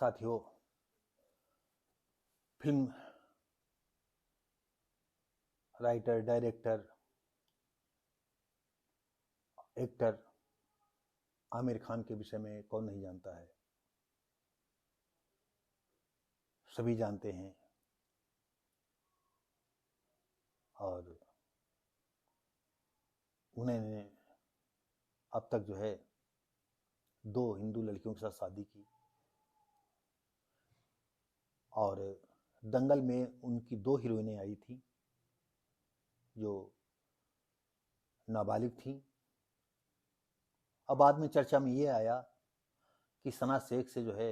साथियों, film writer, director, actor Aamir Khan के विषय में कौन नहीं जानता है। सभी जानते हैं और उन्होंने अब तक जो है 2 हिंदू लड़कियों के साथ शादी की और दंगल में उनकी 2 हीरोइनें आई थी जो नाबालिग थी। अब बाद में चर्चा में ये आया कि सना शेख से जो है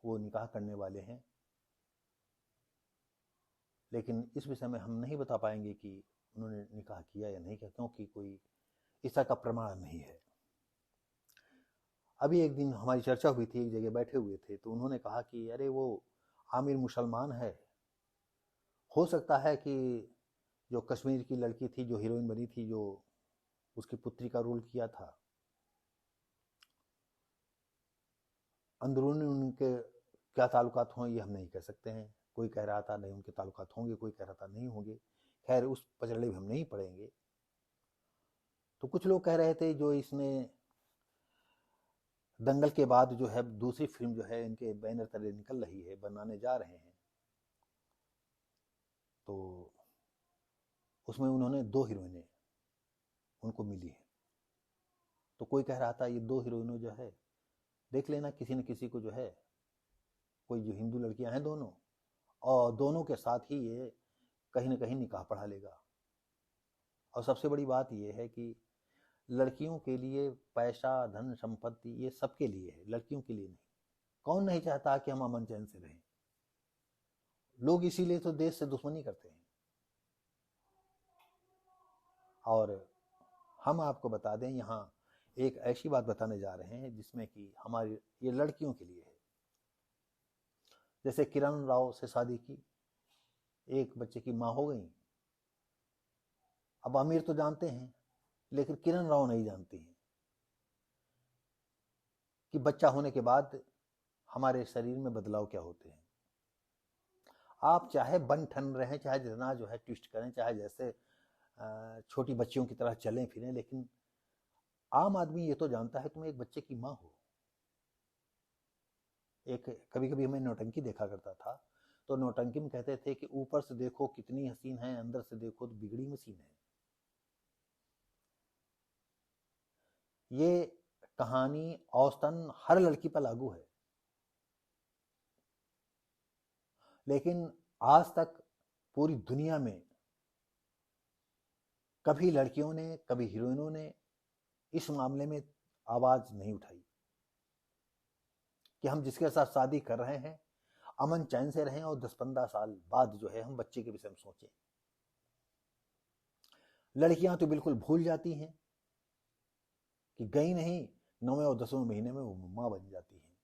वो निकाह करने वाले हैं, लेकिन इस विषय में हम नहीं बता पाएंगे कि उन्होंने निकाह किया या नहीं किया, क्योंकि कोई इस तरह का प्रमाण नहीं है। अभी एक दिन हमारी चर्चा हुई थी, एक जगह बैठे हुए थे, तो उन्होंने कहा कि अरे वो आमिर मुसलमान है, हो सकता है कि जो कश्मीर की लड़की थी जो हीरोइन बनी थी, जो उसकी पुत्री का रोल किया था, अंदरूनी उनके क्या ताल्लुकात हों ये हम नहीं कह सकते हैं। कोई कह रहा था नहीं उनके ताल्लुकात होंगे, कोई कह रहा था नहीं होंगे। खैर उस पचड़े में हम नहीं पड़ेंगे। तो कुछ लोग कह रहे थे जो इसने दंगल के बाद जो है दूसरी फिल्म जो है इनके बैनर तले निकल रही है, बनाने जा रहे हैं, तो उसमें उन्होंने 2 हीरोइनें उनको मिली हैं। तो कोई कह रहा था ये 2 हीरोइनों जो है देख लेना किसी न किसी को जो है, कोई जो हिंदू लड़कियां हैं दोनों, और दोनों के साथ ही ये कहीं ना कहीं निकाह पढ़ा लेगा। और सबसे बड़ी बात ये है कि लड़कियों के लिए पैसा, धन, संपत्ति ये सबके लिए है, लड़कियों के लिए नहीं। कौन नहीं चाहता कि हम अमन चैन से रहें? लोग इसीलिए तो देश से दुश्मनी करते हैं। और हम आपको बता दें, यहाँ एक ऐसी बात बताने जा रहे हैं जिसमें कि हमारी ये लड़कियों के लिए है। जैसे किरण राव से शादी की, एक बच्चे की माँ हो गई। अब आमिर तो जानते हैं, लेकिन किरण राव नहीं जानती हैं कि बच्चा होने के बाद हमारे शरीर में बदलाव क्या होते हैं। आप चाहे बन ठन रहें, चाहे जितना जो है ट्विस्ट करें, चाहे जैसे छोटी बच्चियों की तरह चलें फिरें, लेकिन आम आदमी ये तो जानता है तुम एक बच्चे की माँ हो। एक कभी कभी हमें नौटंकी देखा करता था, तो नौटंकी में कहते थे कि ऊपर से देखो कितनी हसीन है, अंदर से देखो तो बिगड़ी मशीन है। ये कहानी औसतन हर लड़की पर लागू है, लेकिन आज तक पूरी दुनिया में कभी लड़कियों ने, कभी हीरोइनों ने इस मामले में आवाज नहीं उठाई कि हम जिसके साथ शादी कर रहे हैं अमन चैन से रहें और 10-15 साल बाद जो है हम बच्चे के विषय में सोचें। लड़कियां तो बिल्कुल भूल जाती हैं कि गई नहीं, 9वें और 10वें महीने में वो मां बन जाती हैं,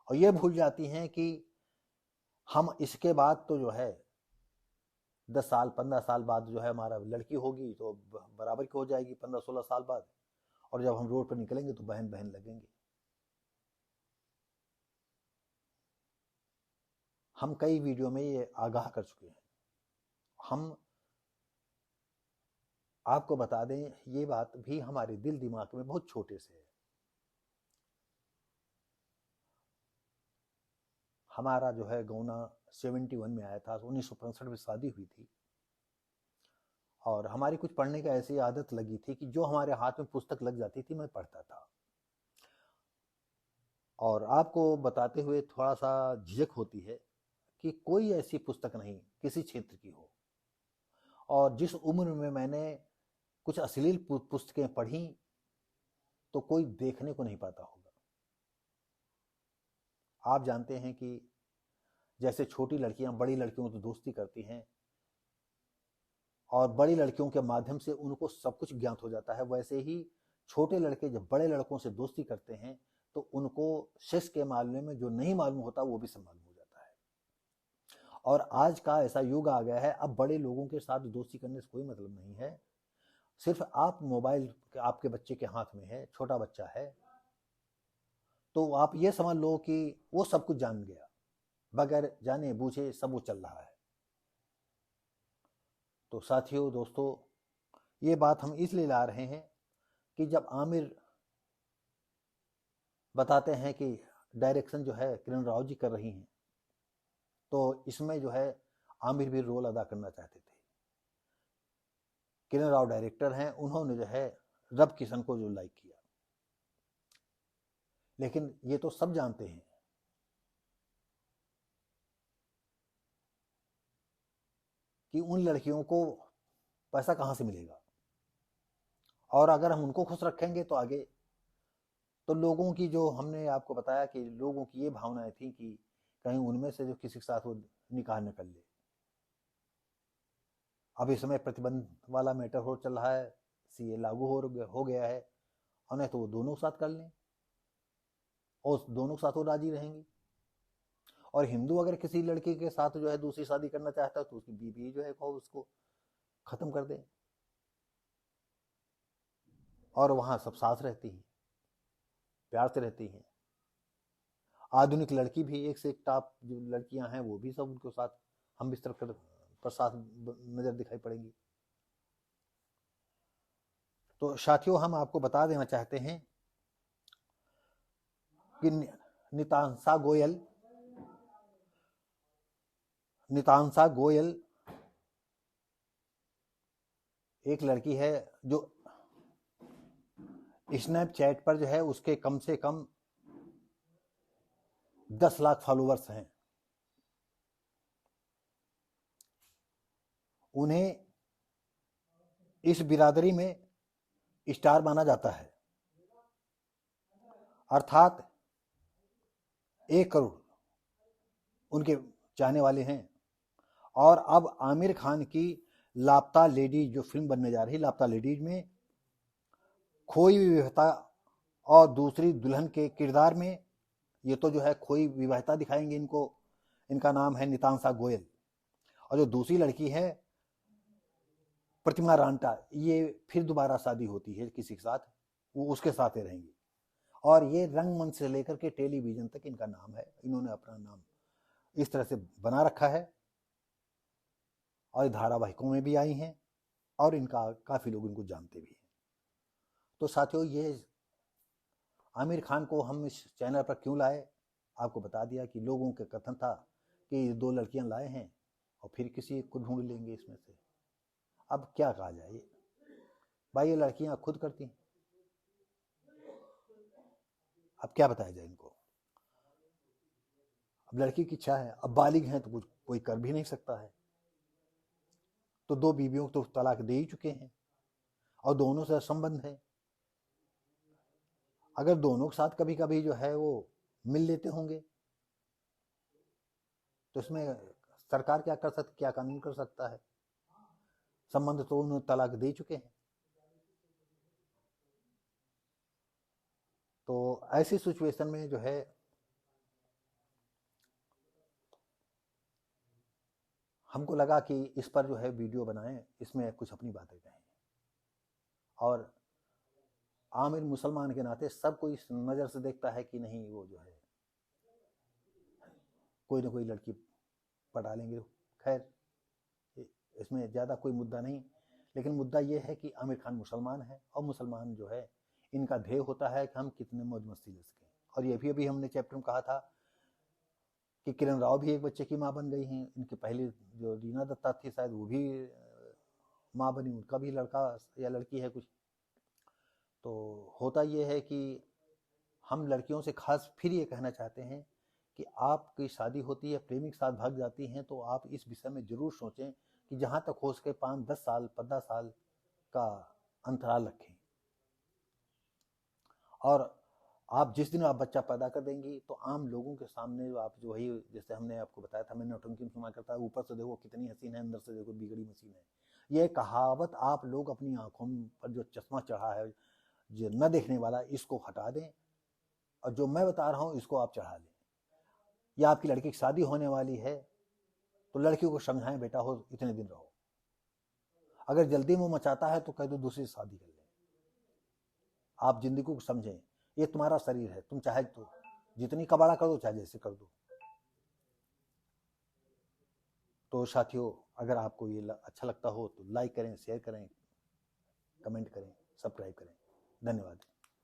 और ये भूल जाती हैं कि हम इसके बाद तो जो है 10 साल 15 साल बाद जो है हमारा लड़की होगी तो बराबर की हो जाएगी 15-16 साल बाद, और जब हम रोड पर निकलेंगे तो बहन बहन लगेंगे। हम कई वीडियो में ये आगाह कर चुके हैं। हम आपको बता दें, ये बात भी हमारे दिल दिमाग में बहुत छोटे से है। हमारा जो है गौना 71 में आया था, 1965 में शादी हुई थी, और हमारी कुछ पढ़ने का ऐसी आदत लगी थी कि जो हमारे हाथ में पुस्तक लग जाती थी मैं पढ़ता था। और आपको बताते हुए थोड़ा सा झिझक होती है कि कोई ऐसी पुस्तक नहीं किसी क्षेत्र की हो, और जिस उम्र में मैंने कुछ अश्लील पुस्तकें पढ़ी तो कोई देखने को नहीं पाता होगा। आप जानते हैं कि जैसे छोटी लड़कियां बड़ी लड़कियों से दोस्ती करती हैं और बड़ी लड़कियों के माध्यम से उनको सब कुछ ज्ञात हो जाता है, वैसे ही छोटे लड़के जब बड़े लड़कों से दोस्ती करते हैं तो उनको सेक्स के मामले में जो नहीं मालूम होता वो भी सब मालूम हो जाता है। और आज का ऐसा युग आ गया है, अब बड़े लोगों के साथ दोस्ती करने से कोई मतलब नहीं है। सिर्फ आप मोबाइल आपके बच्चे के हाथ में है, छोटा बच्चा है, तो आप ये समझ लो कि वो सब कुछ जान गया, बगैर जाने बूझे सब वो चल रहा है। तो साथियों, दोस्तों, ये बात हम इसलिए ला रहे हैं कि जब आमिर बताते हैं कि डायरेक्शन जो है किरण राव जी कर रही हैं, तो इसमें जो है आमिर भी रोल अदा करना चाहते थे। किरण राव डायरेक्टर हैं, उन्होंने जो है रब किशन को जो लाइक किया, लेकिन ये तो सब जानते हैं कि उन लड़कियों को पैसा कहां से मिलेगा, और अगर हम उनको खुश रखेंगे तो आगे तो लोगों की, जो हमने आपको बताया कि लोगों की ये भावनाएं थी कि कहीं उनमें से जो किसी के साथ वो निकाह न कर ले। अब इस समय प्रतिबंध वाला मैटर हो चल रहा है, सीए लागू हो गया है, और नहीं तो वो दोनों साथ कर लें और दोनों साथ वो राजी रहेंगी। और हिंदू अगर किसी लड़की के साथ जो है दूसरी शादी करना चाहता है तो उसकी बीवी जो है उसको खत्म कर दे, और वहां सब साथ रहती हैं, प्यार से रहती हैं। आधुनिक लड़की भी एक से एक टॉप जो लड़कियां हैं वो भी सब उनके साथ हम बिस्तर पर साथ नजर दिखाई पड़ेंगी। तो साथियों, हम आपको बता देना चाहते हैं कि नितांशा गोयल एक लड़की है जो स्नैपचैट पर जो है उसके कम से कम 10 लाख फॉलोवर्स हैं। उन्हें इस बिरादरी में स्टार माना जाता है, अर्थात 1 करोड़ उनके चाहने वाले हैं। और अब आमिर खान की लापता लेडीज जो फिल्म बनने जा रही है, लापता लेडीज में खोई विवाहिता और दूसरी दुल्हन के किरदार में ये तो जो है खोई विवाहिता दिखाएंगे इनको। इनका नाम है नितांशा गोयल, और जो दूसरी लड़की है प्रतिमा रांटा, ये फिर दोबारा शादी होती है किसी के साथ, वो उसके साथ ही रहेंगी। और ये रंगमंच से लेकर के टेलीविजन तक इनका नाम है, इन्होंने अपना नाम इस तरह से बना रखा है, और धारावाहिकों में भी आई हैं, और इनका काफ़ी लोग इनको जानते भी हैं। तो साथियों, ये आमिर खान को हम इस चैनल पर क्यों लाए, आपको बता दिया कि लोगों के कथन था कि 2 लड़कियां लाए हैं और फिर किसी एक को ढूंढ लेंगे इसमें से। अब क्या कहा जाए भाई, ये लड़कियां खुद करती हैं, अब क्या बताया जाए इनको। अब लड़की की इच्छा है, अब बालिग हैं तो कुछ कोई कर भी नहीं सकता है। तो 2 बीवियों को तो तलाक दे ही चुके हैं, और दोनों से संबंध है। अगर दोनों के साथ कभी कभी जो है वो मिल लेते होंगे तो इसमें सरकार क्या कर सकती, क्या कानून कर सकता है। संबंध तो उन्होंने तलाक दे चुके हैं। तो ऐसी सिचुएशन में जो है हमको लगा कि इस पर जो है वीडियो बनाएं, इसमें कुछ अपनी बातें कहें। और आमिर मुसलमान के नाते सबको इस नज़र से देखता है कि नहीं, वो जो है कोई ना कोई लड़की पटा लेंगे। खैर, इसमें ज़्यादा कोई मुद्दा नहीं, लेकिन मुद्दा ये है कि आमिर खान मुसलमान है, और मुसलमान जो है इनका ध्येय होता है कि हम कितने मौज मस्ती ले सकें। और ये भी अभी हमने चैप्टर में कहा था कि किरण राव भी एक बच्चे की माँ बन गई हैं। इनकी पहली जो रीना दत्ता थी शायद, वो भी माँ बनी, उनका भी लड़का या लड़की है कुछ। तो होता ये है कि हम लड़कियों से खास फिर ये कहना चाहते हैं कि आपकी शादी होती है, प्रेमी के साथ भाग जाती हैं, तो आप इस विषय में ज़रूर सोचें कि जहाँ तक हो सके 5-10 साल 15 साल का अंतराल रखें। और आप जिस दिन आप बच्चा पैदा कर देंगी तो आम लोगों के सामने आप जो वही, जैसे हमने आपको बताया था, मैंने नौटंकी में सुना करता है, ऊपर से देखो कितनी हसीन है, अंदर से देखो बिगड़ी मशीन है। ये कहावत आप लोग अपनी आंखों पर जो चश्मा चढ़ा है, जो न देखने वाला, इसको हटा दें, और जो मैं बता रहा हूँ इसको आप चढ़ा लें। या आपकी लड़की की शादी होने वाली है तो लड़कियों को समझाएं, बेटा हो इतने दिन रहो, अगर जल्दी मुंह मचाता है तो कह दो दूसरी शादी कर ले। आप जिंदगी को समझें, ये तुम्हारा शरीर है, तुम चाहे तो जितनी कबाड़ा कर दो चाहे जैसे कर दो। तो साथियों, अगर आपको ये अच्छा लगता हो तो लाइक करें, शेयर करें, कमेंट करें, सब्सक्राइब करें। धन्यवाद।